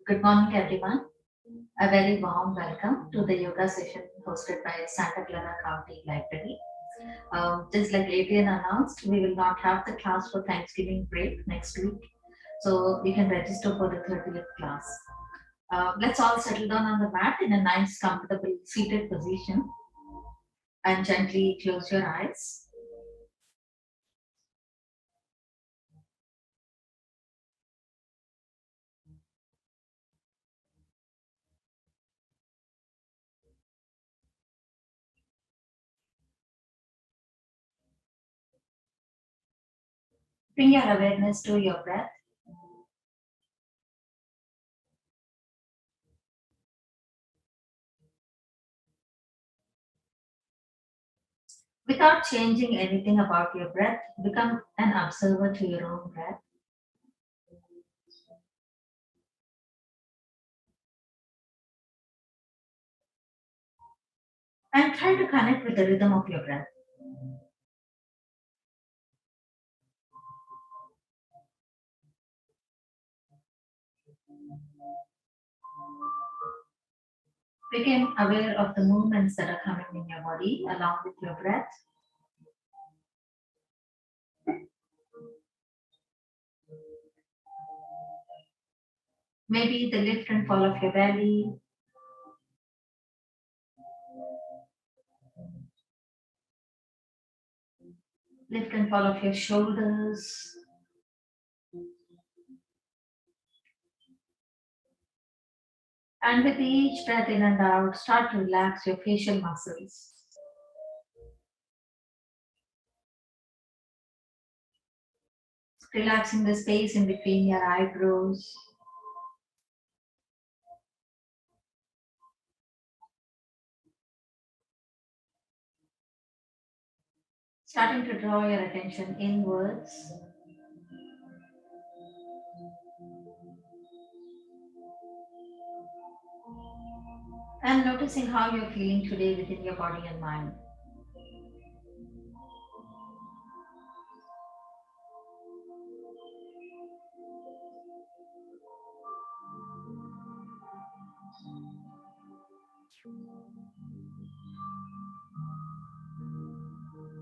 Good morning, everyone. A very warm welcome to the yoga session hosted by Santa Clara County Library. Just like Adrian announced, we will not have the class for Thanksgiving break next week, so you can register for the 30th class. Let's all settle down on the mat in a nice, comfortable seated position and gently close your eyes. Bring your awareness to your breath. Without changing anything about your breath, become an observer to your own breath. And try to connect with the rhythm of your breath. Become aware of the movements that are coming in your body along with your breath. Maybe the lift and fall of your belly. Lift and fall of your shoulders. And with each breath in and out, start to relax your facial muscles. Relaxing the space in between your eyebrows. Starting to draw your attention inwards. And noticing how you're feeling today within your body and mind.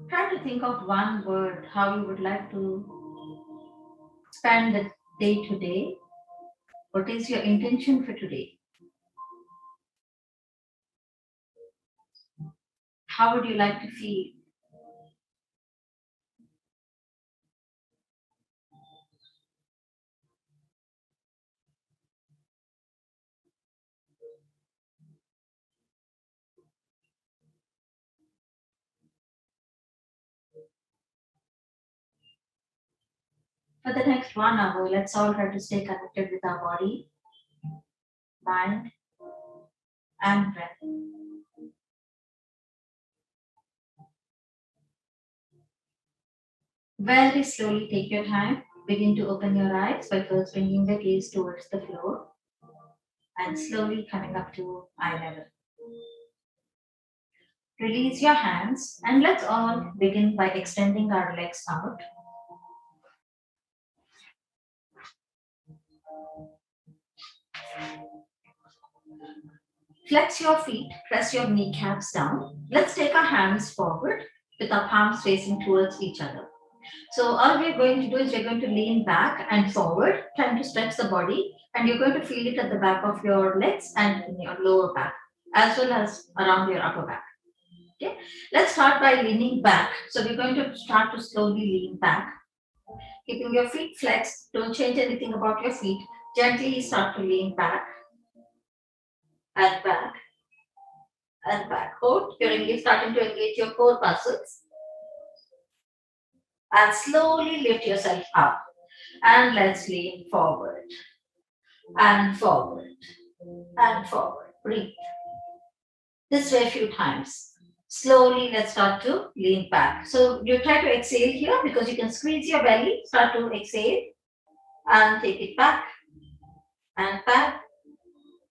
Try to think of one word, how you would like to spend the day today. What is your intention for today? How would you like to feel? For the next 1 hour, let's all try to stay connected with our body, mind, and breath. Very slowly take your time. Begin to open your eyes by first bringing the gaze towards the floor and slowly coming up to eye level. Release your hands and let's all begin by extending our legs out. Flex your feet, press your kneecaps down. Let's take our hands forward with our palms facing towards each other. So all we're going to do is we're going to lean back and forward, trying to stretch the body, and you're going to feel it at the back of your legs and in your lower back, as well as around your upper back. Okay, let's start by leaning back. So we're going to start to slowly lean back, keeping your feet flexed. Don't change anything about your feet. Gently start to lean back and back and back. Hold. You're starting to engage your core muscles and slowly lift yourself up. And let's lean forward and forward and forward. Breathe. This way a few times. Slowly, let's start to lean back. So you try to exhale here because you can squeeze your belly. Start to exhale and take it back and back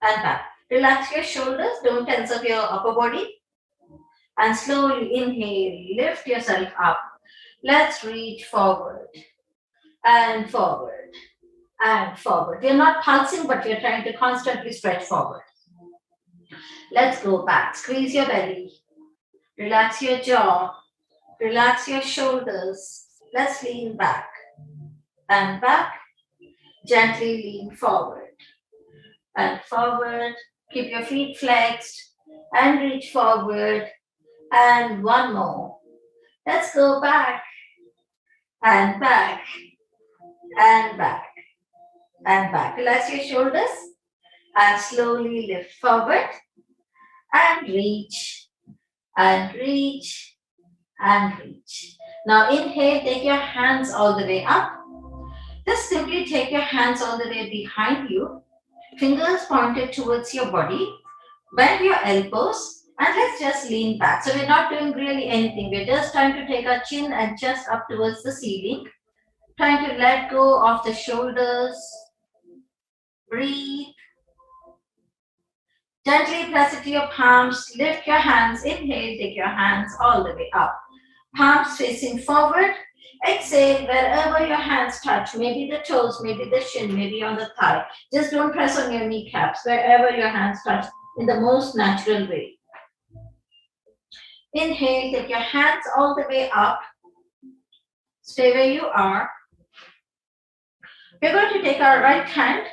and back. Relax your shoulders. Don't tense up your upper body. And slowly inhale. Lift yourself up. Let's reach forward and forward and forward. We're not pulsing, but we're trying to constantly stretch forward. Let's go back. Squeeze your belly. Relax your jaw. Relax your shoulders. Let's lean back and back. Gently lean forward and forward. Keep your feet flexed and reach forward. And one more. Let's go back and back and back and back. Relax your shoulders and slowly lift forward and reach and reach and reach. Now inhale, take your hands all the way up. Just simply take your hands all the way behind you, fingers pointed towards your body, bend your elbows, and let's just lean back. So we're not doing really anything. We're just trying to take our chin and chest up towards the ceiling, trying to let go of the shoulders. Breathe. Gently press it to your palms, lift your hands, inhale, take your hands all the way up. Palms facing forward. Exhale, wherever your hands touch, maybe the toes, maybe the shin, maybe on the thigh. Just don't press on your kneecaps, wherever your hands touch in the most natural way. Inhale, take your hands all the way up. Stay where you are. We're going to take our right hand,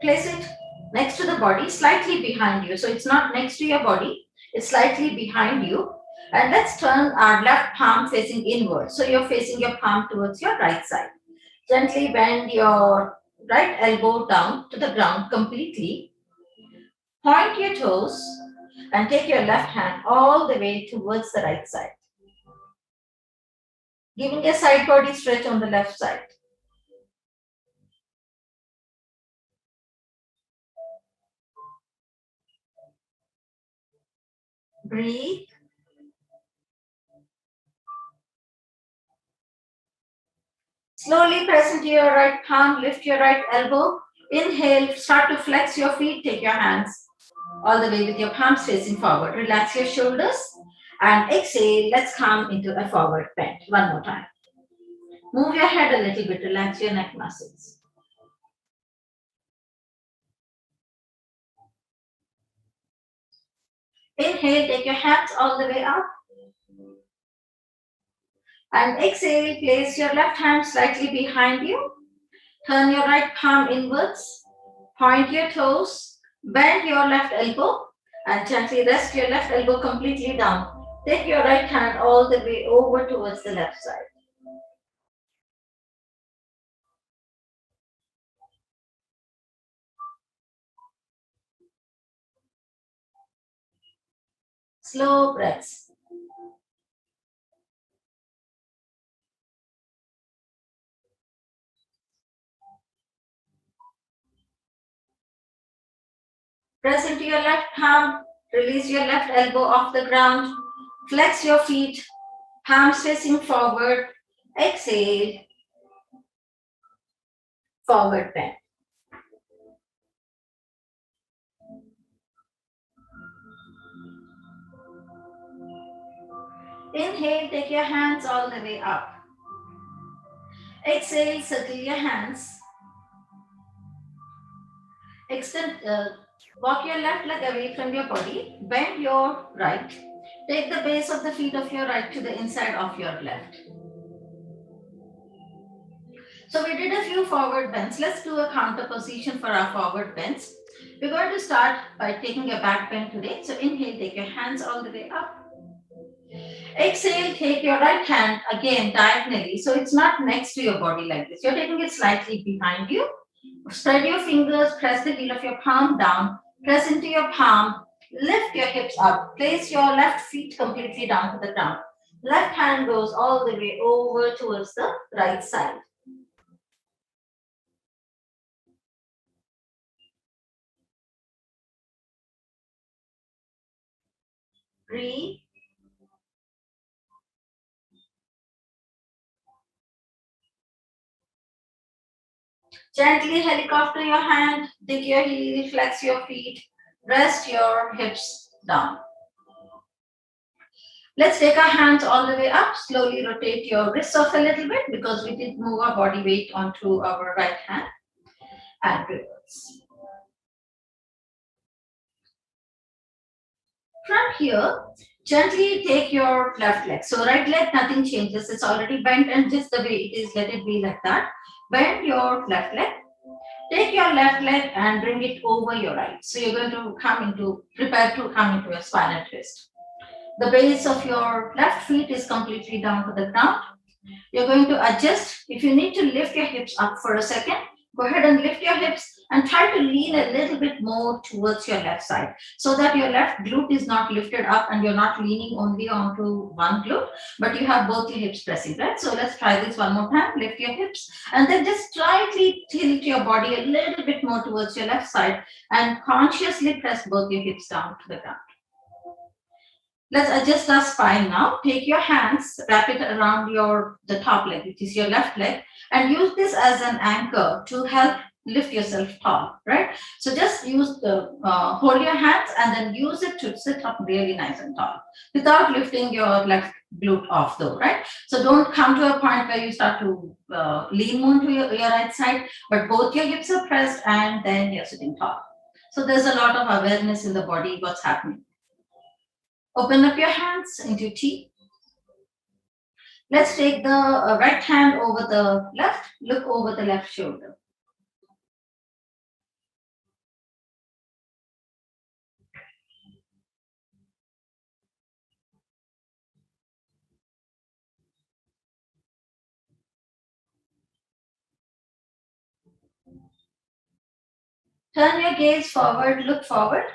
place it next to the body, slightly behind you. So it's not next to your body, it's slightly behind you. And let's turn our left palm facing inward. So you're facing your palm towards your right side. Gently bend your right elbow down to the ground completely. Point your toes and take your left hand all the way towards the right side. Giving a side body stretch on the left side. Breathe. Slowly press into your right palm, lift your right elbow. Inhale, start to flex your feet, take your hands all the way with your palms facing forward. Relax your shoulders and exhale, let's come into a forward bend. One more time. Move your head a little bit, relax your neck muscles. Inhale, take your hands all the way up. And exhale, place your left hand slightly behind you. Turn your right palm inwards. Point your toes. Bend your left elbow. And gently rest your left elbow completely down. Take your right hand all the way over towards the left side. Slow breaths. Press into your left palm. Release your left elbow off the ground. Flex your feet. Palms facing forward. Exhale. Forward bend. Inhale, take your hands all the way up. Exhale, circle your hands. Extend, walk your left leg away from your body. Bend your right. Take the base of the feet of your right to the inside of your left. So we did a few forward bends. Let's do a counter position for our forward bends. We're going to start by taking a back bend today. So inhale, take your hands all the way up. Exhale, take your right hand again diagonally. So it's not next to your body like this. You're taking it slightly behind you. Spread your fingers, press the heel of your palm down, press into your palm, lift your hips up, place your left feet completely down to the ground. Left hand goes all the way over towards the right side. Breathe. Gently helicopter your hand, dig your heel, flex your feet, rest your hips down. Let's take our hands all the way up. Slowly rotate your wrists off a little bit because we did move our body weight onto our right hand. and reverse. From here, gently take your left leg. So right leg, nothing changes. It's already bent and just the way it is, let it be like that. Bend your left leg. Take your left leg and bring it over your right. So you're going to prepare to come into a spinal twist. The base of your left feet is completely down to the ground. You're going to adjust. If you need to lift your hips up for a second, go ahead and lift your hips and try to lean a little bit more towards your left side so that your left glute is not lifted up and you're not leaning only onto one glute, but you have both your hips pressing, right? So let's try this one more time. Lift your hips and then just slightly tilt your body a little bit more towards your left side and consciously press both your hips down to the ground. Let's adjust our spine now. Take your hands, wrap it around the top leg, which is your left leg, and use this as an anchor to help lift yourself tall, right? So just hold your hands and then use it to sit up really nice and tall without lifting your left glute off though, right? So don't come to a point where you start to lean more to your right side, but both your hips are pressed and then you're sitting tall. So there's a lot of awareness in the body, what's happening. Open up your hands into T. Let's take the right hand over the left, look over the left shoulder. Turn your gaze forward, look forward.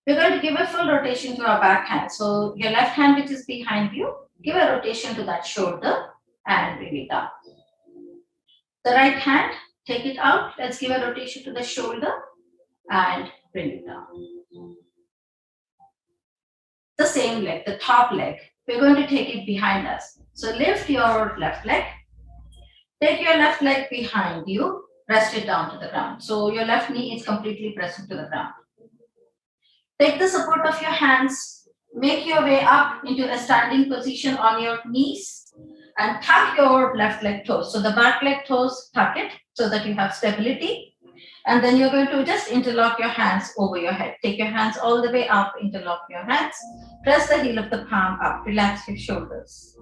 We're going to give a full rotation to our back hand. So your left hand, which is behind you, give a rotation to that shoulder and bring it down. The right hand, take it out. Let's give a rotation to the shoulder and bring it down. The same leg, the top leg, we're going to take it behind us. So lift your left leg. Take your left leg behind you, rest it down to the ground. So your left knee is completely pressing to the ground. Take the support of your hands, make your way up into a standing position on your knees and tuck your left leg toes. So the back leg toes, tuck it so that you have stability. And then you're going to just interlock your hands over your head. Take your hands all the way up, interlock your hands, press the heel of the palm up, relax your shoulders.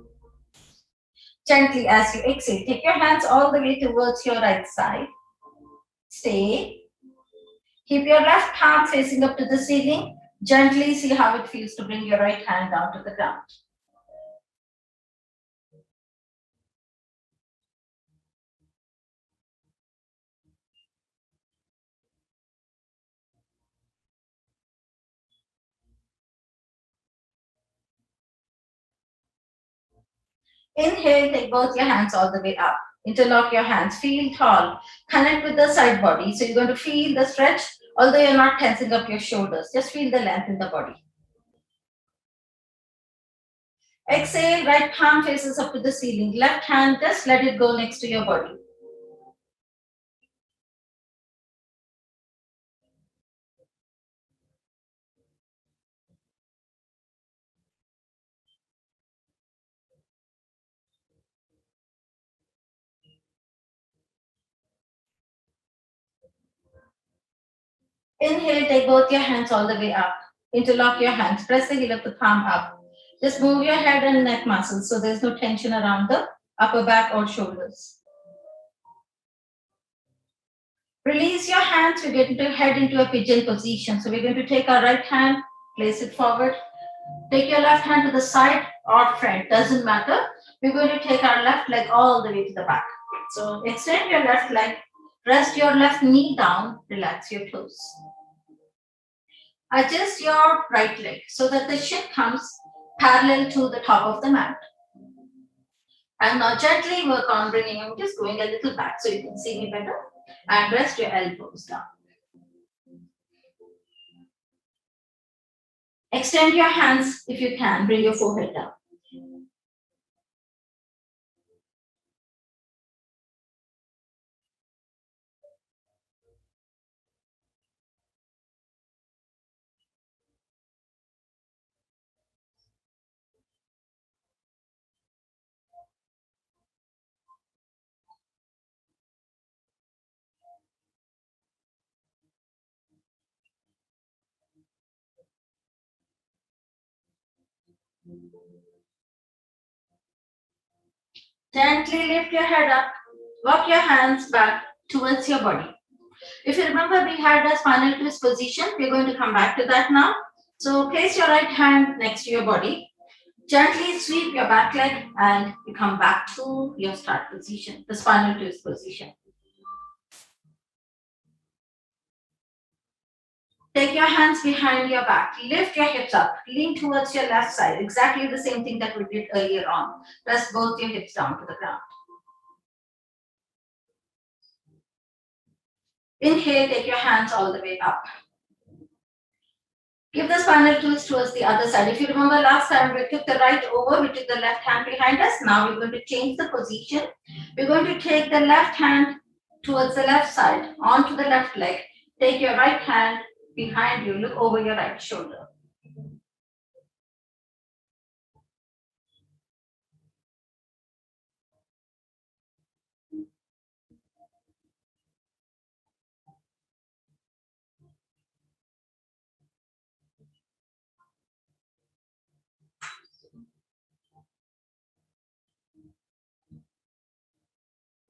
Gently as you exhale, take your hands all the way towards your right side. Stay. Keep your left palm facing up to the ceiling. Gently see how it feels to bring your right hand down to the ground. Inhale, take both your hands all the way up. Interlock your hands, feel tall. Connect with the side body. So you're going to feel the stretch, although you're not tensing up your shoulders. Just feel the length in the body. Exhale, right palm faces up to the ceiling. Left hand, just let it go next to your body. Inhale, take both your hands all the way up. Interlock your hands, press the heel of the palm up. Just move your head and neck muscles so there's no tension around the upper back or shoulders. Release your hands, we're going to head into a pigeon position. So we're going to take our right hand, place it forward. Take your left hand to the side or front, doesn't matter. We're going to take our left leg all the way to the back. So extend your left leg, rest your left knee down, relax your toes. Adjust your right leg so that the shin comes parallel to the top of the mat. And now gently work on bringing, I'm just going a little back so you can see me better. And rest your elbows down. Extend your hands if you can, bring your forehead down. Gently lift your head up. Walk your hands back towards your body. If you remember, we had a spinal twist position. We're going to come back to that now. So place your right hand next to your body. Gently sweep your back leg and you come back to your start position, the spinal twist position. Take your hands behind your back. Lift your hips up. Lean towards your left side. Exactly the same thing that we did earlier on. Press both your hips down to the ground. Inhale, take your hands all the way up. Give the spinal twist towards the other side. If you remember last time, we took the right over, we took the left hand behind us. Now we're going to change the position. We're going to take the left hand towards the left side, onto the left leg. Take your right hand behind you, look over your right shoulder.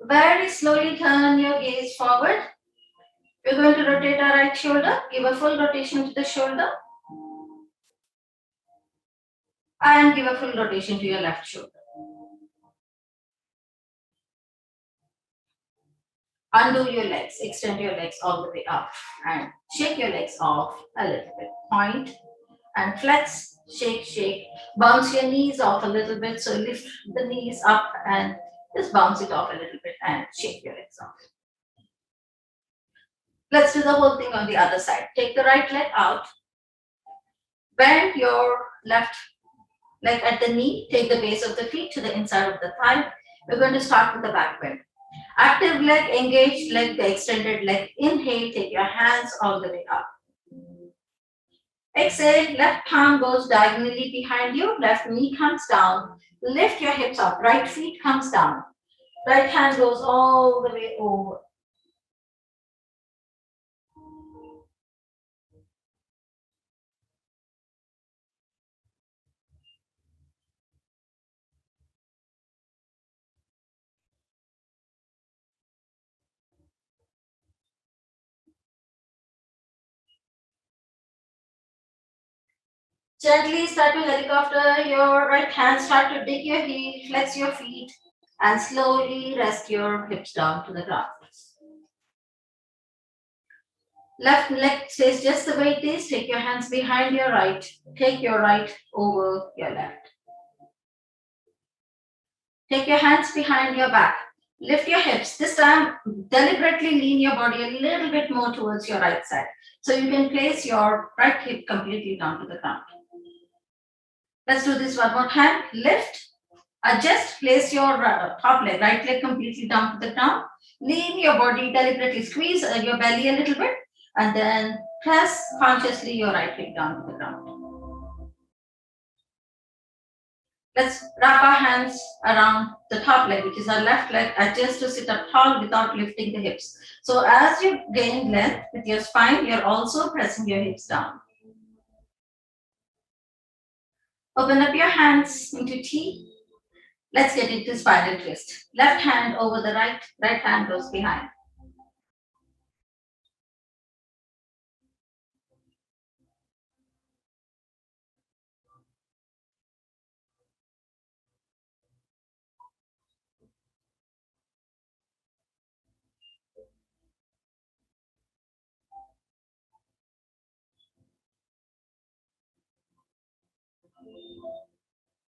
Very slowly turn your gaze forward. We're going to rotate our right shoulder. Give a full rotation to the shoulder. And give a full rotation to your left shoulder. Undo your legs. Extend your legs all the way up. And shake your legs off a little bit. Point and flex. Shake, shake. Bounce your knees off a little bit. So lift the knees up and just bounce it off a little bit and shake your legs off. Let's do the whole thing on the other side. Take the right leg out. Bend your left leg at the knee. Take the base of the feet to the inside of the thigh. We're going to start with the back bend. Active leg, engaged leg, the extended leg. Inhale, take your hands all the way up. Exhale, left palm goes diagonally behind you. Left knee comes down. Lift your hips up. Right feet comes down. Right hand goes all the way over. Gently start to helicopter your right hand, start to dig your heel, flex your feet, and slowly rest your hips down to the ground. Left leg stays just the way it is. Take your hands behind your right. Take your right over your left. Take your hands behind your back. Lift your hips. This time, deliberately lean your body a little bit more towards your right side. So you can place your right hip completely down to the ground. Let's do this one more time. Lift, adjust, place your top leg, right leg completely down to the ground. Lean your body, deliberately squeeze your belly a little bit, and then press consciously your right leg down to the ground. Let's wrap our hands around the top leg, which is our left leg. Adjust to sit up tall without lifting the hips. So as you gain length with your spine, you're also pressing your hips down. Open up your hands into T. Let's get into spinal twist. Left hand over the right, right hand goes behind.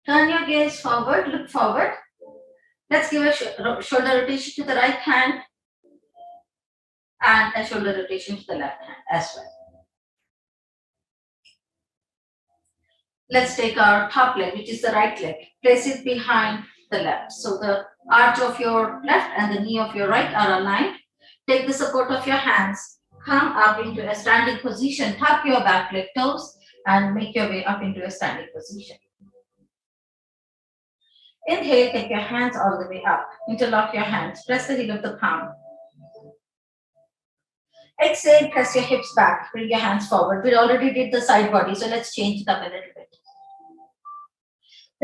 Turn your gaze forward, look forward. Let's give a shoulder rotation to the right hand and a shoulder rotation to the left hand as well. Let's take our top leg, which is the right leg. Place it behind the left. So the arch of your left and the knee of your right are aligned. Take the support of your hands. Come up into a standing position. Tuck your back leg toes and make your way up into a standing position. Inhale, take your hands all the way up. Interlock your hands. Press the heel of the palm. Exhale, press your hips back. Bring your hands forward. We already did the side body, so let's change it up a little bit.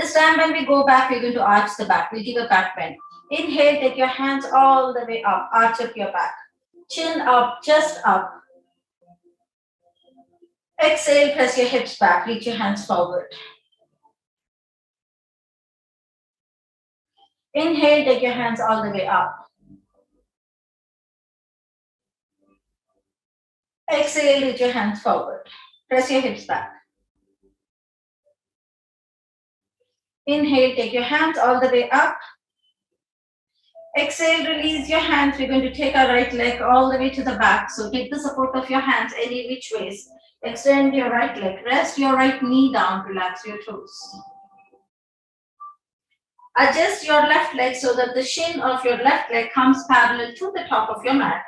This time when we go back, we're going to arch the back. We'll give a back bend. Inhale, take your hands all the way up, arch up your back. Chin up, chest up. Exhale, press your hips back, reach your hands forward. Inhale, take your hands all the way up. Exhale, reach your hands forward. Press your hips back. Inhale, take your hands all the way up. Exhale, release your hands. We're going to take our right leg all the way to the back. So take the support of your hands any which ways. Extend your right leg. Rest your right knee down. Relax your toes. Adjust your left leg so that the shin of your left leg comes parallel to the top of your mat.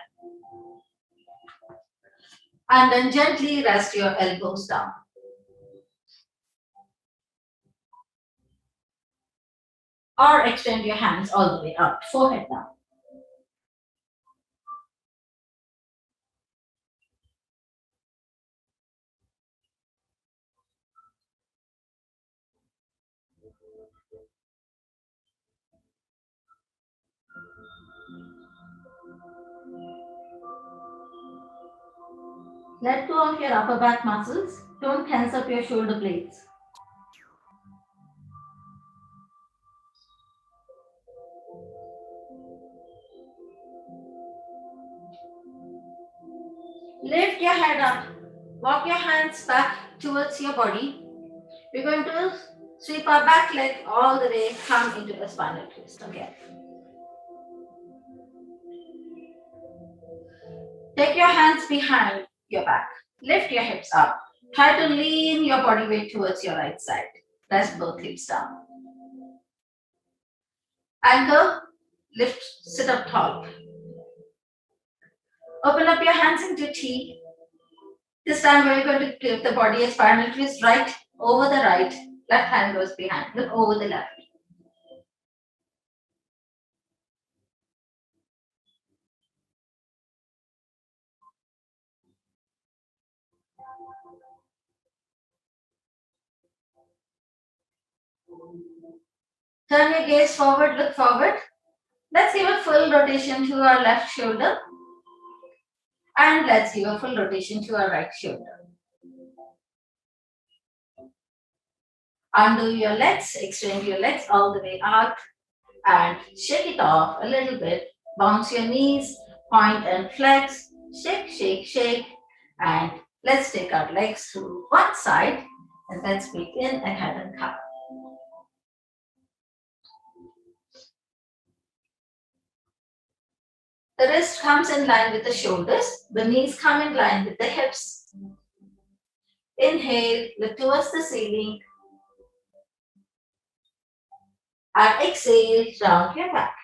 And then gently rest your elbows down. Or extend your hands all the way up, forehead down. Let go of your upper back muscles. Don't tense up your shoulder blades. Lift your head up. Walk your hands back towards your body. We're going to sweep our back leg all the way, come into a spinal twist again. Take your hands behind your back. Lift your hips up. Try to lean your body weight towards your right side. Press both hips down. Anchor, lift, sit up tall. Open up your hands into T. This time we're going to give the body a spinal twist, right over the right. Left hand goes behind. Look over the left. Turn your gaze forward, look forward. Let's give a full rotation to our left shoulder. And let's give a full rotation to our right shoulder. Undo your legs, extend your legs all the way out and shake it off a little bit. Bounce your knees, point and flex, shake, shake, shake. And let's take our legs to one side and let's begin a head and cow. The wrist comes in line with the shoulders. The knees come in line with the hips. Inhale, look towards the ceiling. And exhale, round your back.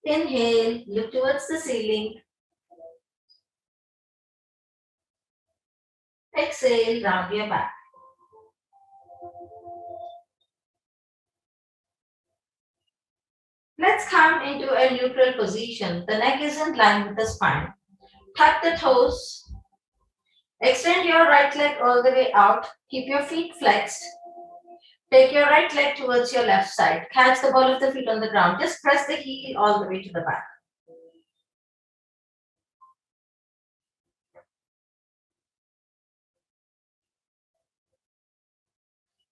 Inhale, look towards the ceiling. Exhale, round your back. Let's come into a neutral position. The neck is in line with the spine. Tuck the toes. Extend your right leg all the way out. Keep your feet flexed. Take your right leg towards your left side. Catch the ball of the feet on the ground. Just press the heel all the way to the back.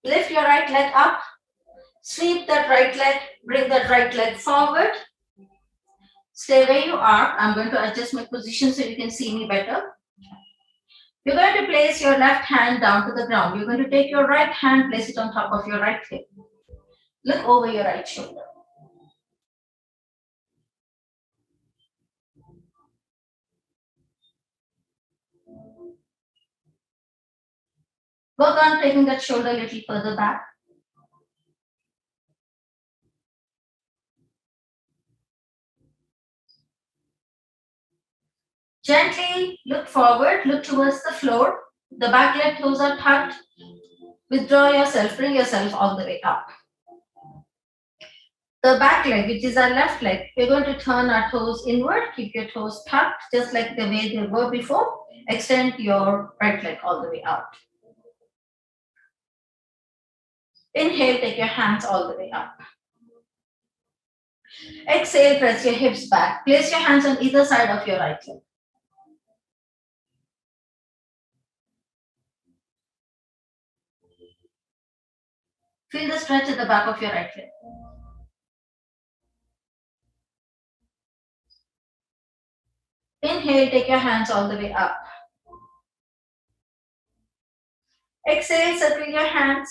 Lift your right leg up. Sweep that right leg. Bring that right leg forward. Stay where you are. I'm going to adjust my position so you can see me better. You're going to place your left hand down to the ground. You're going to take your right hand, place it on top of your right hip. Look over your right shoulder. Work on taking that shoulder a little further back. Gently look forward, look towards the floor. The back leg toes are tucked. Withdraw yourself, bring yourself all the way up. The back leg, which is our left leg, we're going to turn our toes inward, keep your toes tucked, just like the way they were before. Extend your right leg all the way out. Inhale, take your hands all the way up. Exhale, press your hips back. Place your hands on either side of your right leg. Feel the stretch at the back of your right leg. Inhale, take your hands all the way up. Exhale, circle your hands.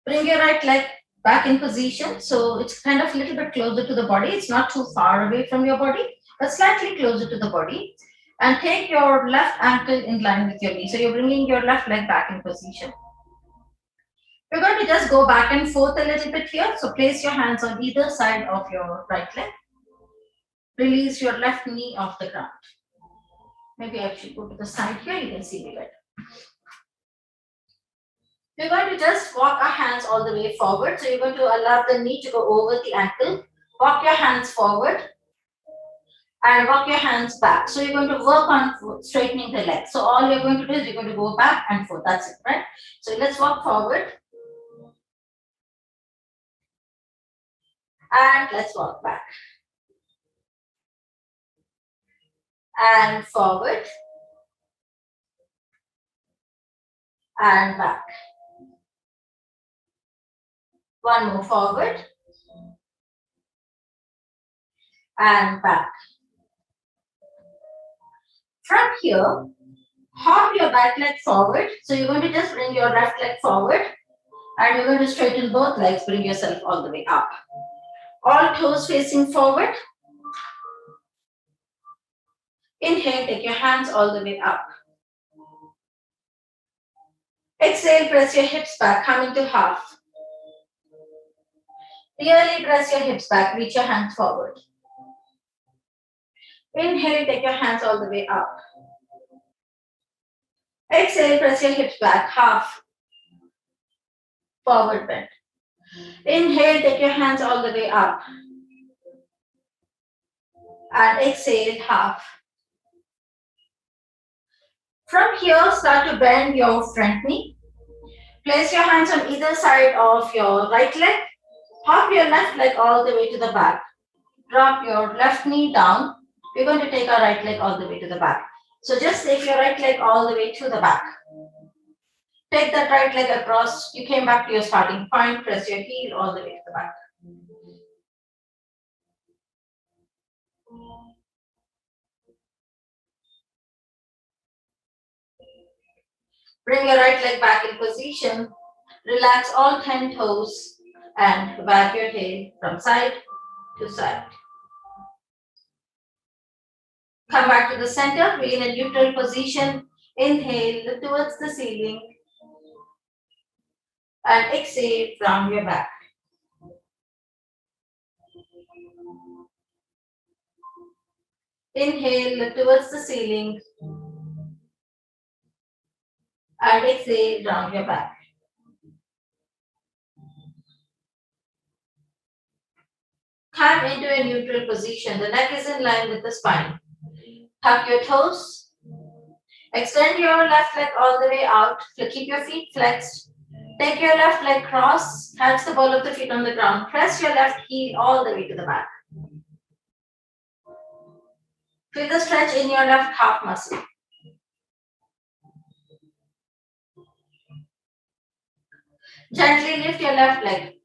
Bring your right leg back in position. So it's kind of a little bit closer to the body. It's not too far away from your body, but slightly closer to the body. And take your left ankle in line with your knee. So you're bringing your left leg back in position. We're going to just go back and forth a little bit here. So place your hands on either side of your right leg. Release your left knee off the ground. Maybe I should go to the side here. You can see me better. We're going to just walk our hands all the way forward. So you're going to allow the knee to go over the ankle. Walk your hands forward and walk your hands back. So you're going to work on straightening the legs. So all you're going to do is you're going to go back and forth. That's it, right? So let's walk forward. And let's walk back. And forward. And back. One more forward. And back. From here, hop your back leg forward. So you're going to just bring your left leg forward. And you're going to straighten both legs. Bring yourself all the way up. All toes facing forward. Inhale, take your hands all the way up. Exhale, press your hips back, come into half. Really press your hips back, reach your hands forward. Inhale, take your hands all the way up. Exhale, press your hips back, half. Forward bend. Inhale, take your hands all the way up. And exhale, half. From here, start to bend your front knee. Place your hands on either side of your right leg. Hop your left leg all the way to the back. Drop your left knee down. We're going to take our right leg all the way to the back. So just take your right leg all the way to the back. Take that right leg across. You came back to your starting point. Press your heel all the way to the back. Bring your right leg back in position. Relax all 10 toes and wag your tail from side to side. Come back to the center. Be in a neutral position. Inhale, look towards the ceiling. And exhale from your back. Inhale, look towards the ceiling. And exhale, round your back. Come into a neutral position. The neck is in line with the spine. Tuck your toes. Extend your left leg all the way out. Keep your feet flexed. Take your left leg cross. Catch the ball of the feet on the ground. Press your left heel all the way to the back. Feel the stretch in your left calf muscle. Gently lift your left leg.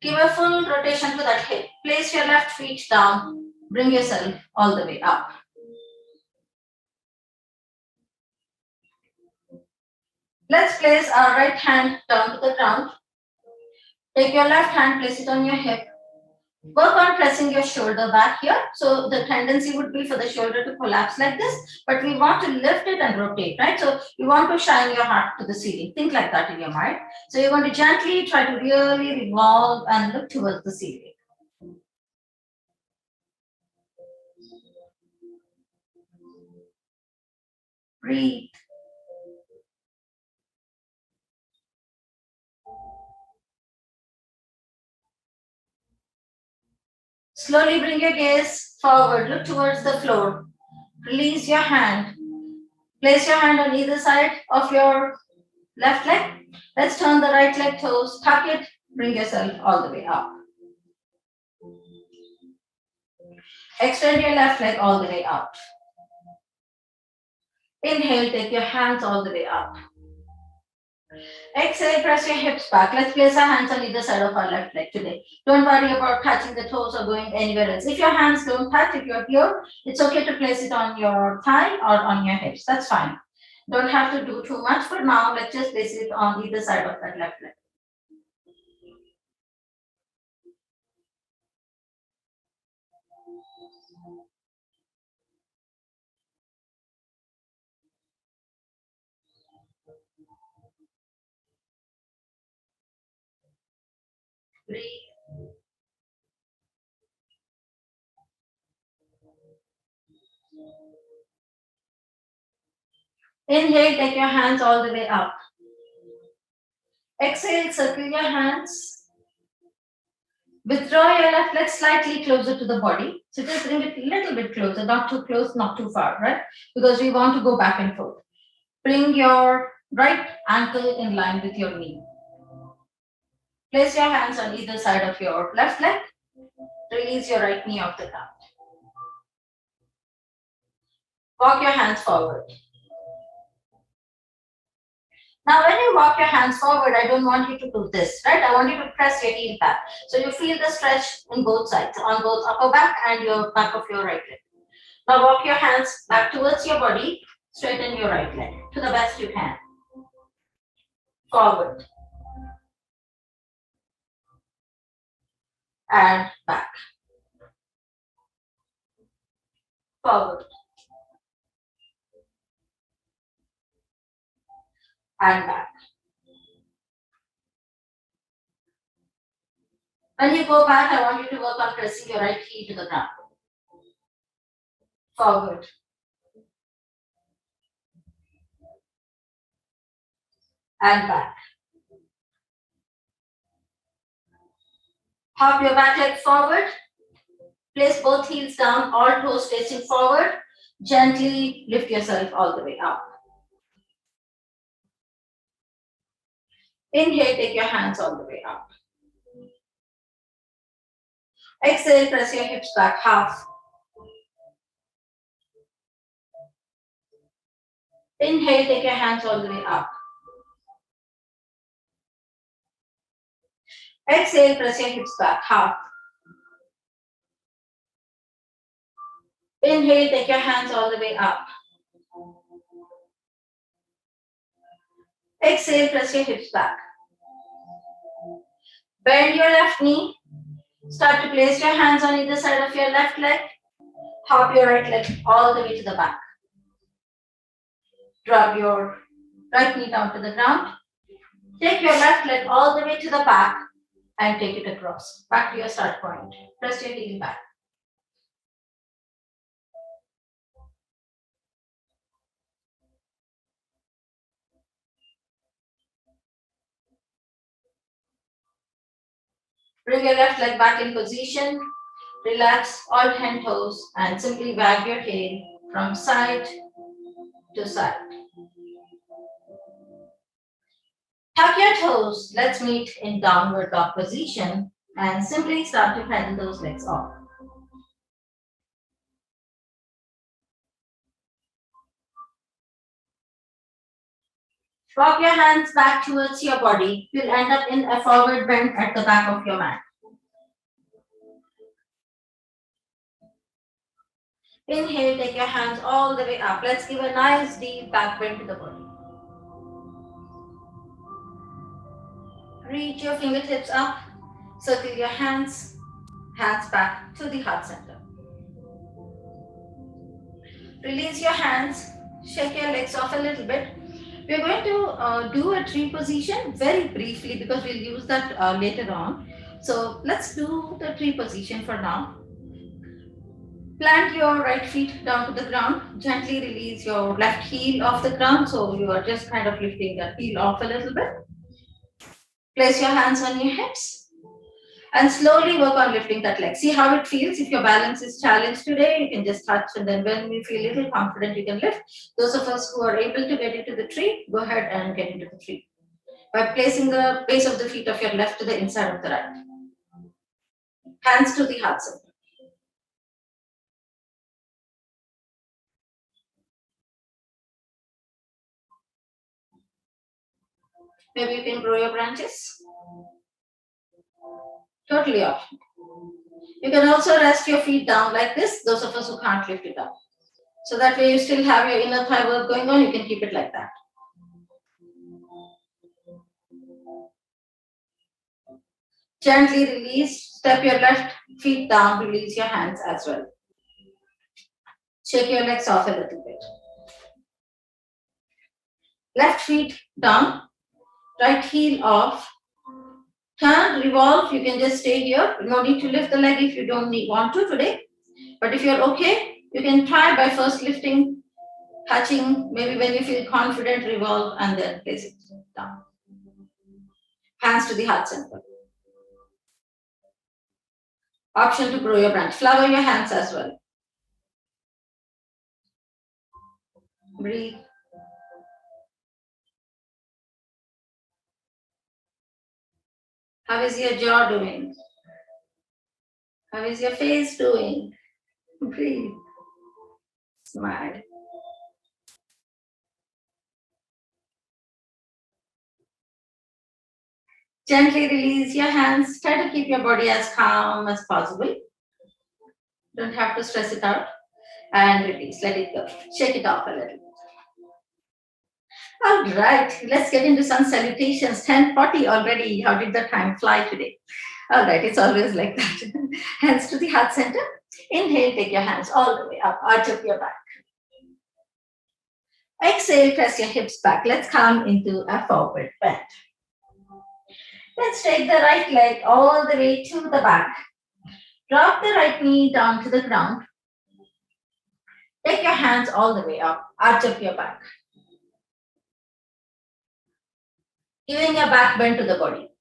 Give a full rotation to that hip. Place your left feet down. Bring yourself all the way up. Let's place our right hand down to the ground. Take your left hand, place it on your hip. Work on pressing your shoulder back here. So the tendency would be for the shoulder to collapse like this, but we want to lift it and rotate, right? So you want to shine your heart to the ceiling. Think like that in your mind. So you're going to gently try to really revolve and look towards the ceiling. Breathe. Slowly bring your gaze forward, look towards the floor. Release your hand. Place your hand on either side of your left leg. Let's turn the right leg toes, tuck it, bring yourself all the way up. Extend your left leg all the way out. Inhale, take your hands all the way up. Exhale, press your hips back. Let's place our hands on either side of our left leg today. Don't worry about touching the toes or going anywhere else. If your hands don't touch, if you're here, it's okay to place it on your thigh or on your hips. That's fine. Don't have to do too much for now. Let's just place it on either side of that left leg. Breathe. Inhale, take your hands all the way up. Exhale, circle your hands. Withdraw your left leg slightly closer to the body. So just bring it a little bit closer, not too close, not too far, right? Because we want to go back and forth. Bring your right ankle in line with your knee. Place your hands on either side of your left leg. Release your right knee off the ground. Walk your hands forward. Now, when you walk your hands forward, I don't want you to do this, right? I want you to press your heel back. So you feel the stretch in both sides, on both upper back and your back of your right leg. Now walk your hands back towards your body, straighten your right leg to the best you can. Forward. And back. Forward. And back. When you go back, I want you to work on pressing your right heel to the ground. Forward. And back. Hop your back leg forward. Place both heels down, all toes facing forward. Gently lift yourself all the way up. Inhale, take your hands all the way up. Exhale, press your hips back half. Inhale, take your hands all the way up. Exhale, press your hips back half. Inhale, take your hands all the way up. Exhale, press your hips back. Bend your left knee. Start to place your hands on either side of your left leg. Hop your right leg all the way to the back. Drop your right knee down to the ground. Take your left leg all the way to the back and take it across. Back to your start point. Press your heel back. Bring your left leg back in position. Relax all 10 toes and simply wag your tail from side to side. Tuck your toes. Let's meet in downward dog position and simply start to pedal those legs off. Walk your hands back towards your body. You'll end up in a forward bend at the back of your mat. Inhale, take your hands all the way up. Let's give a nice deep back bend to the body. Reach your fingertips up. Circle your hands back to the heart center. Release your hands. Shake your legs off a little bit. We're going to do a tree position very briefly because we'll use that later on. So let's do the tree position for now. Plant your right feet down to the ground. Gently release your left heel off the ground. So you are just kind of lifting the heel off a little bit. Place your hands on your hips. And slowly work on lifting that leg. See how it feels. If your balance is challenged today, you can just touch, and then when you feel a little confident, you can lift. Those of us who are able to get into the tree, go ahead and get into the tree by placing the base of the feet of your left to the inside of the right. Hands to the heart center. Maybe you can grow your branches. Totally off. You can also rest your feet down like this, those of us who can't lift it up. So that way you still have your inner thigh work going on, you can keep it like that. Gently release, step your left feet down, release your hands as well. Shake your legs off a little bit. Left feet down, right heel off. Turn, revolve, you can just stay here. No need to lift the leg if you don't want to today. But if you're okay, you can try by first lifting, touching, maybe when you feel confident, revolve and then place it down. Hands to the heart center. Option to grow your branch. Flower your hands as well. Breathe. How is your jaw doing? How is your face doing? Breathe. Smile. Gently release your hands. Try to keep your body as calm as possible. Don't have to stress it out. And release. Let it go. Shake it off a little. All right. Let's get into some salutations. 10:40 already. How did the time fly today? All right. It's always like that. Hands to the heart center. Inhale. Take your hands all the way up. Arch up your back. Exhale. Press your hips back. Let's come into a forward bend. Let's take the right leg all the way to the back. Drop the right knee down to the ground. Take your hands all the way up. Arch up your back. Giving a back bend to the body.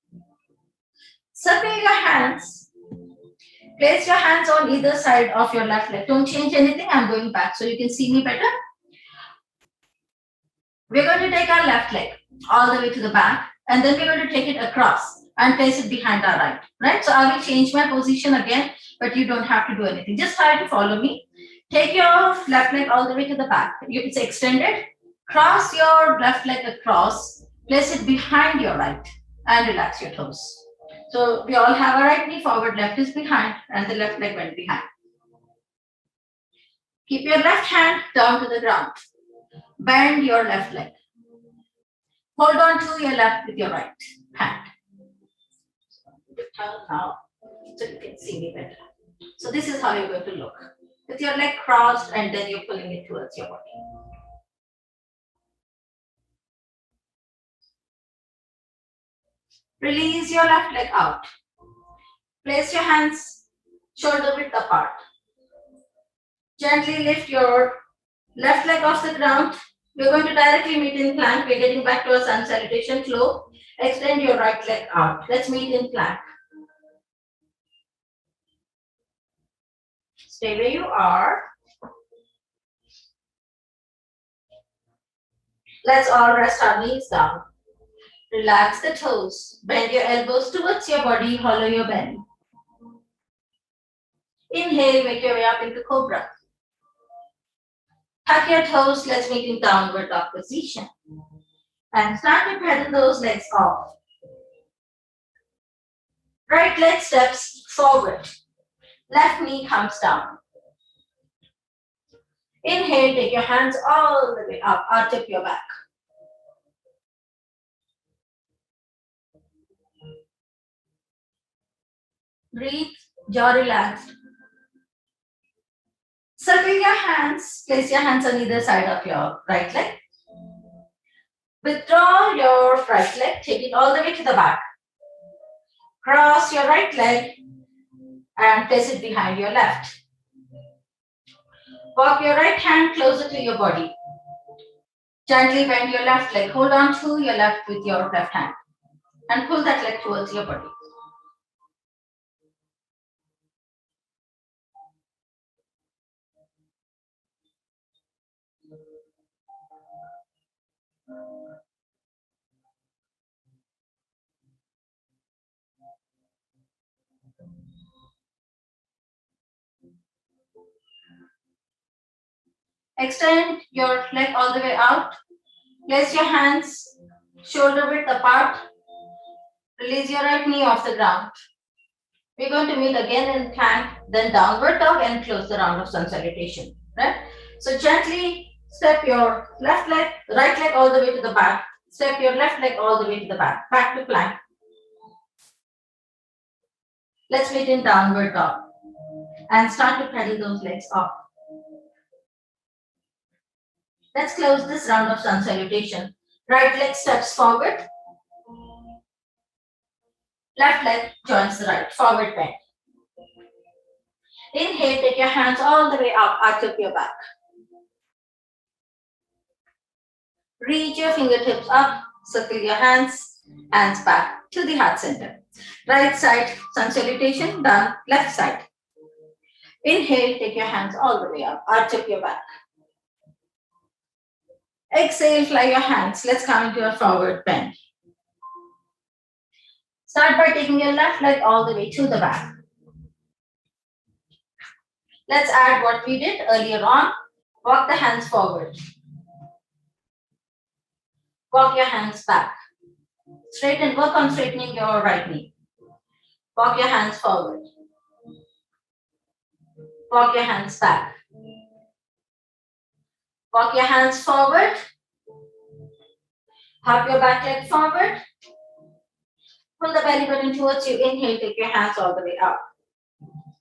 Circle your hands. Place your hands on either side of your left leg. Don't change anything. I'm going back so you can see me better. We're going to take our left leg all the way to the back, and then we're going to take it across and place it behind our right. Right? So I will change my position again, but you don't have to do anything. Just try to follow me. Take your left leg all the way to the back. It's extended. Cross your left leg across. Place it behind your right and relax your toes. So we all have our right knee forward, left is behind, and the left leg went behind. Keep your left hand down to the ground. Bend your left leg. Hold on to your left with your right hand. Turn now so you can see me better. So this is how you're going to look. With your leg crossed and then you're pulling it towards your body. Release your left leg out. Place your hands shoulder width apart. Gently lift your left leg off the ground. We're going to directly meet in plank. We're getting back to our sun salutation flow. Extend your right leg out. Let's meet in plank. Stay where you are. Let's all rest our knees down. Relax the toes. Bend your elbows towards your body. Hollow your belly. Inhale, make your way up into cobra. Tuck your toes. Let's meet in downward dog position. And start to pedal those legs off. Right leg steps forward. Left knee comes down. Inhale, take your hands all the way up. Arch up your back. Breathe, jaw relaxed. Circle your hands. Place your hands on either side of your right leg. Withdraw your right leg. Take it all the way to the back. Cross your right leg and place it behind your left. Walk your right hand closer to your body. Gently bend your left leg. Hold on to your left with your left hand and pull that leg towards your body. Extend your leg all the way out. Place your hands shoulder width apart. Release your right knee off the ground. We're going to meet again in plank, then downward dog, and close the round of sun salutation. Right? So gently step your left leg, right leg all the way to the back. Step your left leg all the way to the back. Back to plank. Let's meet in downward dog and start to pedal those legs up. Let's close this round of sun salutation. Right leg steps forward. Left leg joins the right, forward bend. Inhale, take your hands all the way up, arch up your back. Reach your fingertips up, circle your hands back to the heart center. Right side, sun salutation, done. Left side. Inhale, take your hands all the way up, arch up your back. Exhale, fly your hands. Let's come into a forward bend. Start by taking your left leg all the way to the back. Let's add what we did earlier on. Walk the hands forward. Walk your hands back. Straighten, work on straightening your right knee. Walk your hands forward. Walk your hands back. Walk your hands forward. Hop your back leg forward. Pull the belly button towards you. Inhale, take your hands all the way up.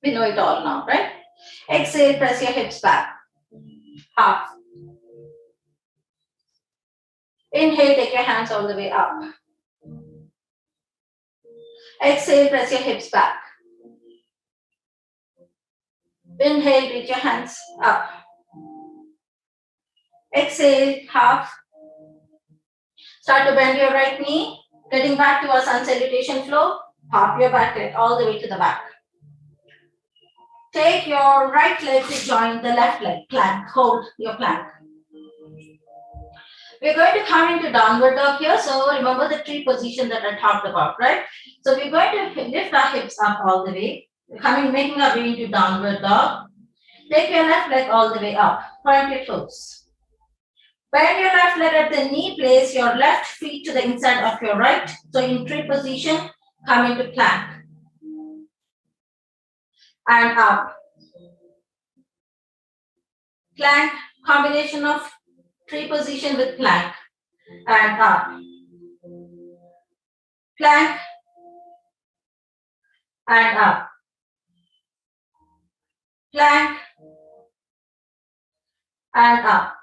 We know it all now, right? Exhale, press your hips back. Half. Inhale, take your hands all the way up. Exhale, press your hips back. Inhale, reach your hands up. Exhale, half. Start to bend your right knee. Getting back to our sun salutation flow. Hop your back leg all the way to the back. Take your right leg to join the left leg. Plank. Hold your plank. We're going to come into downward dog here. So remember the tree position that I talked about, right? So we're going to lift our hips up all the way. Making our way into downward dog. Take your left leg all the way up. Point your toes. Bend your left leg at the knee. Place your left feet to the inside of your right. So in tree position, come into plank. And up. Plank, combination of tree position with plank. And up. Plank. And up. Plank. And up.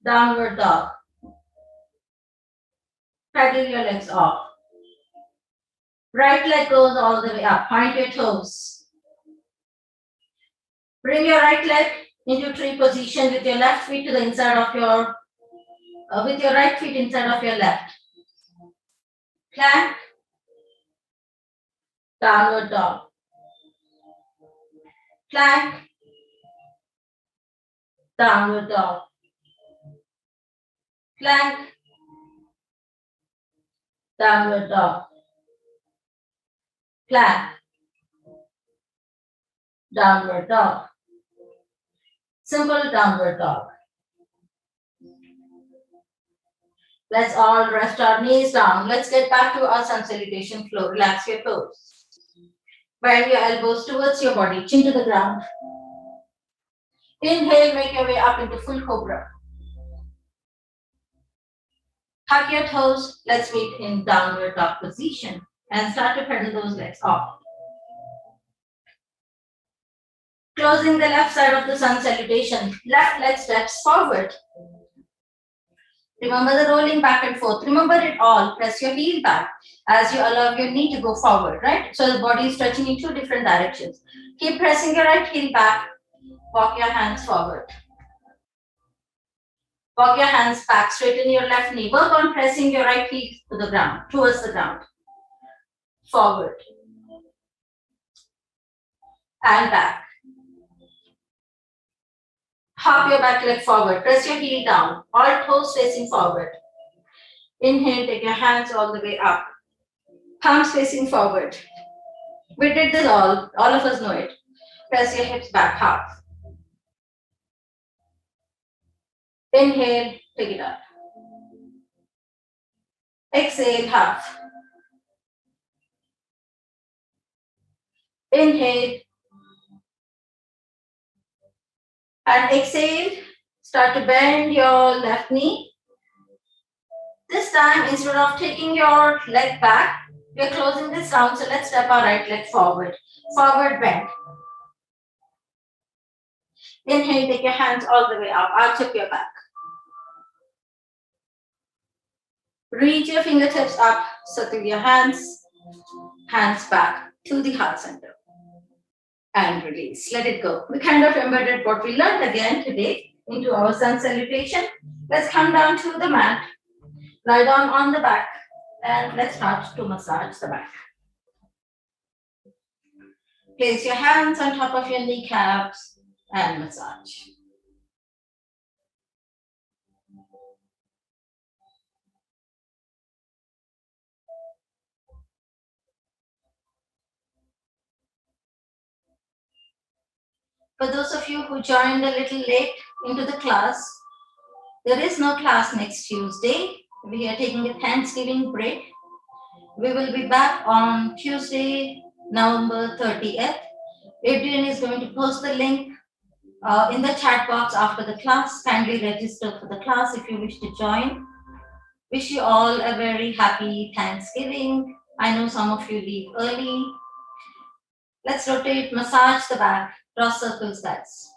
Downward dog. Pedal your legs off. Right leg goes all the way up. Point your toes. Bring your right leg into tree position with your left feet to the inside of your, with your right feet inside of your left. Plank. Downward dog. Plank. Downward dog. Plank. Downward dog. Plank. Downward dog. Simple downward dog. Let's all rest our knees down. Let's get back to our sun salutation flow. Relax your toes. Bend your elbows towards your body, chin to the ground. Inhale, make your way up into full cobra. Tuck your toes. Let's meet in downward dog position and start to pedal those legs off. Closing the left side of the sun salutation. Left leg steps forward. Remember the rolling back and forth. Remember it all. Press your heel back as you allow your knee to go forward, right? So the body is stretching in two different directions. Keep pressing your right heel back. Walk your hands forward. Walk your hands back. Straighten your left knee. Work on pressing your right heel to the ground, towards the ground. Forward. And back. Hop your back leg forward. Press your heel down. All toes facing forward. Inhale, take your hands all the way up. Palms facing forward. We did this all of us know it. Press your hips back, half. Inhale, take it up. Exhale, half. Inhale. And exhale, start to bend your left knee. This time, instead of taking your leg back, we're closing this down. So let's step our right leg forward. Forward bend. Inhale, take your hands all the way up. Arch up your back. Reach your fingertips up. Circle your hands back to the heart center. And release. Let it go. We kind of embedded what we learned again today into our sun salutation. Let's come down to the mat. Lie down on the back. And let's start to massage the back. Place your hands on top of your kneecaps and massage. For those of you who joined a little late into the class, there is no class next Tuesday. We are taking a Thanksgiving break. We will be back on Tuesday, November 30th. Adrian is going to post the link in the chat box after the class. Kindly register for the class if you wish to join. Wish you all a very happy Thanksgiving. I know some of you leave early. Let's rotate, massage the back, draw circles, guys.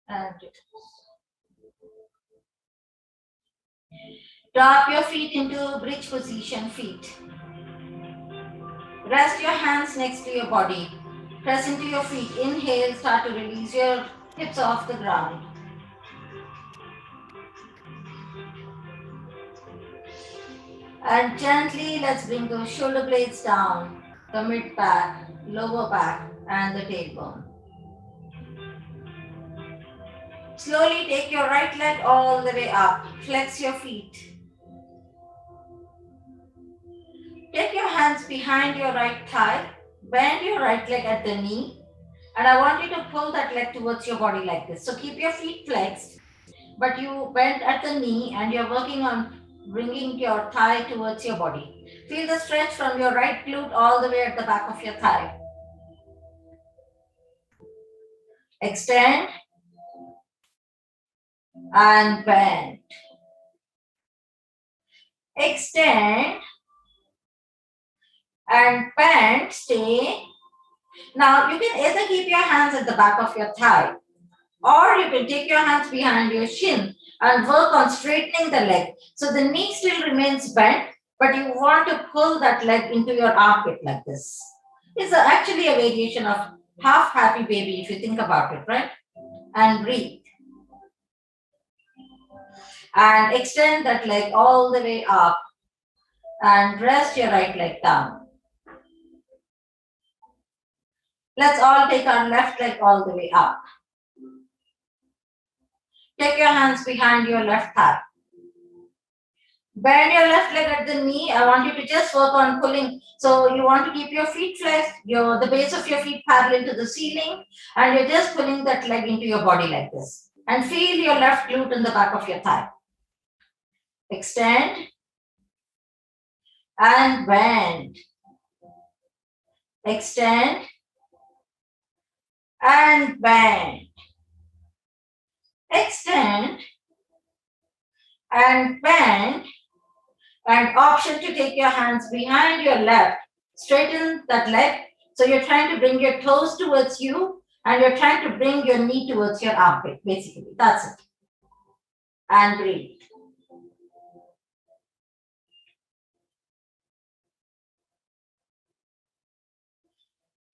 And drop your feet into bridge position, feet. Rest your hands next to your body. Press into your feet. Inhale, start to release your hips off the ground. And gently, let's bring those shoulder blades down, the mid back, lower back, and the tailbone. Slowly take your right leg all the way up. Flex your feet. Take your hands behind your right thigh. Bend your right leg at the knee. And I want you to pull that leg towards your body like this. So keep your feet flexed, but you bend at the knee and you're working on bringing your thigh towards your body. Feel the stretch from your right glute all the way at the back of your thigh. Extend and bend. Extend and bend, stay. Now you can either keep your hands at the back of your thigh, or you can take your hands behind your shin and work on straightening the leg. So the knee still remains bent, but you want to pull that leg into your armpit like this. It's actually a variation of half happy baby if you think about it, right? And breathe. And extend that leg all the way up and rest your right leg down. Let's all take our left leg all the way up. Take your hands behind your left thigh. Bend your left leg at the knee. I want you to just work on pulling. So you want to keep your feet flexed, the base of your feet parallel to the ceiling, and you're just pulling that leg into your body like this. And feel your left glute in the back of your thigh. Extend and bend. Extend and bend. Extend and bend. And option to take your hands behind your left. Straighten that leg. So you're trying to bring your toes towards you and you're trying to bring your knee towards your armpit, basically. That's it. And breathe.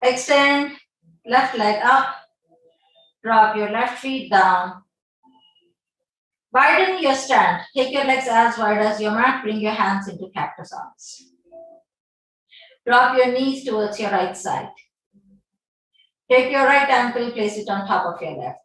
Extend, left leg up. Drop your left feet down. Widen your stand. Take your legs as wide as your mat. Bring your hands into cactus arms. Drop your knees towards your right side. Take your right ankle, place it on top of your left.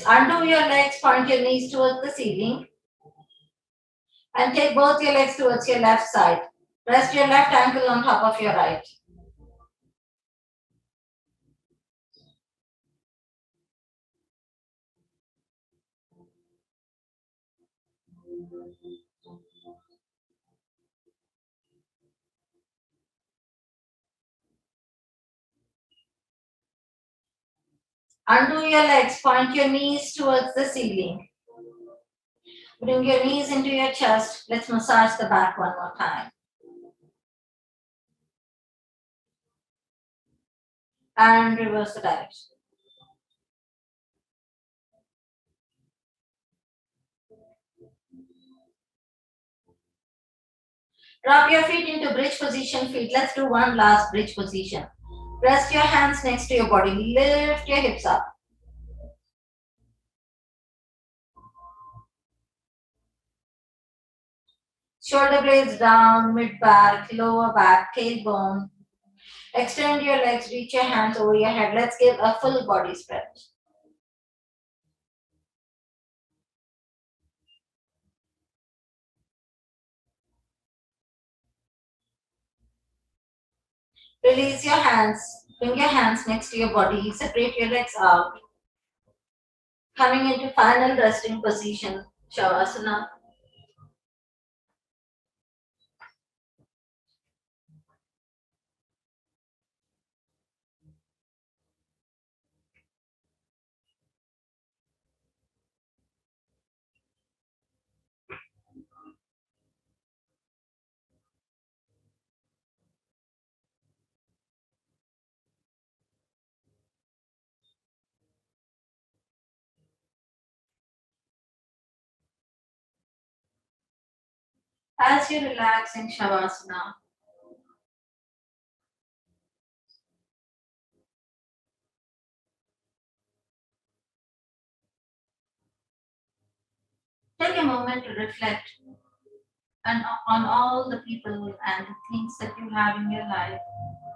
Undo your legs, point your knees towards the ceiling, and take both your legs towards your left side. Rest your left ankle on top of your right. Undo your legs, point your knees towards the ceiling. Bring your knees into your chest. Let's massage the back one more time. And reverse the direction. Drop your feet into bridge position, feet. Let's do one last bridge position. Rest your hands next to your body. Lift your hips up. Shoulder blades down, mid back, lower back, tailbone. Extend your legs, reach your hands over your head. Let's give a full body stretch. Release your hands. Bring your hands next to your body. Separate your legs out. Coming into final resting position, Shavasana. As you relax in Shavasana, take a moment to reflect on all the people and the things that you have in your life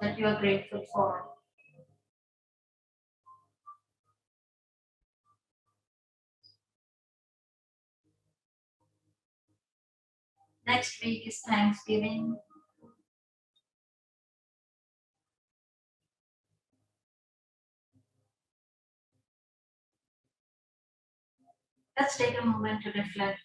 that you are grateful for. Next week is Thanksgiving. Let's take a moment to reflect.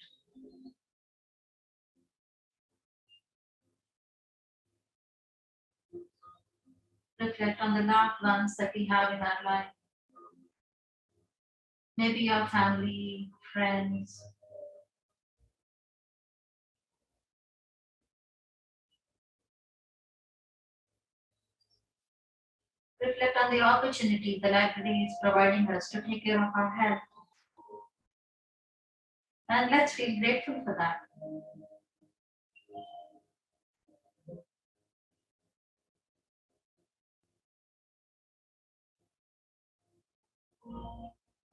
Reflect on the loved ones that we have in our life. Maybe your family, friends. Reflect on the opportunity the library is providing us to take care of our health. And let's feel grateful for that.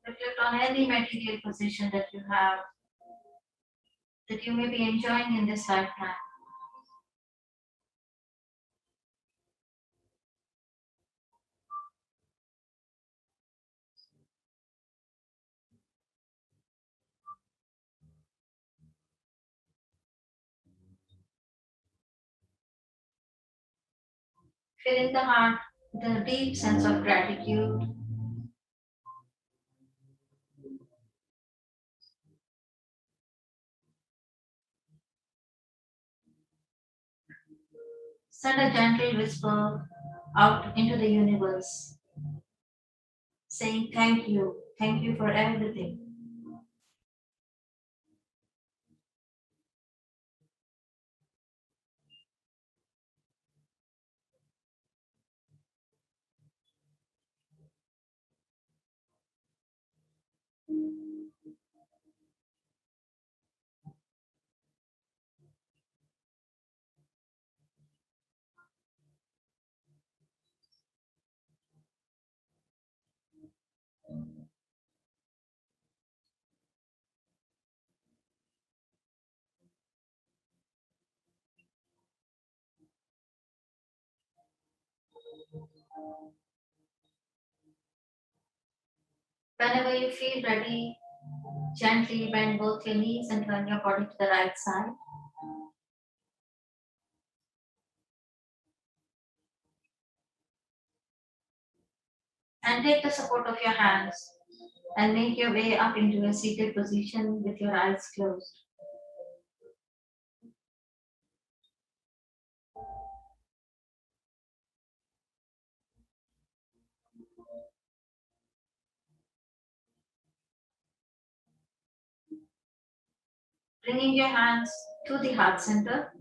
Reflect on any material possession that you have, that you may be enjoying in this lifetime. Filling the heart with a deep sense of gratitude. Send a gentle whisper out into the universe, saying thank you for everything. Whenever you feel ready, gently bend both your knees and turn your body to the right side. And take the support of your hands and make your way up into a seated position with your eyes closed. Bringing your hands to the heart center.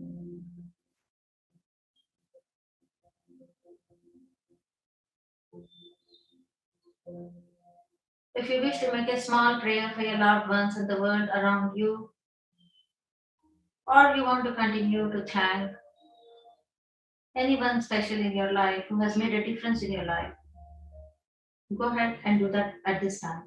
If you wish to make a small prayer for your loved ones and the world around you, or you want to continue to thank anyone special in your life who has made a difference in your life, go ahead and do that at this time.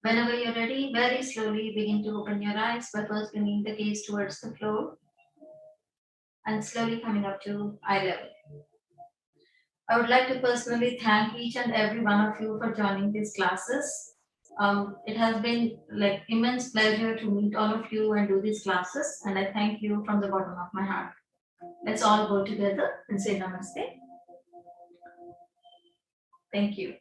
Whenever you're ready, very slowly begin to open your eyes by first bringing the gaze towards the floor and slowly coming up to eye level. I would like to personally thank each and every one of you for joining these classes. It has been like immense pleasure to meet all of you and do these classes, and I thank you from the bottom of my heart. Let's all go together and say namaste. Thank you.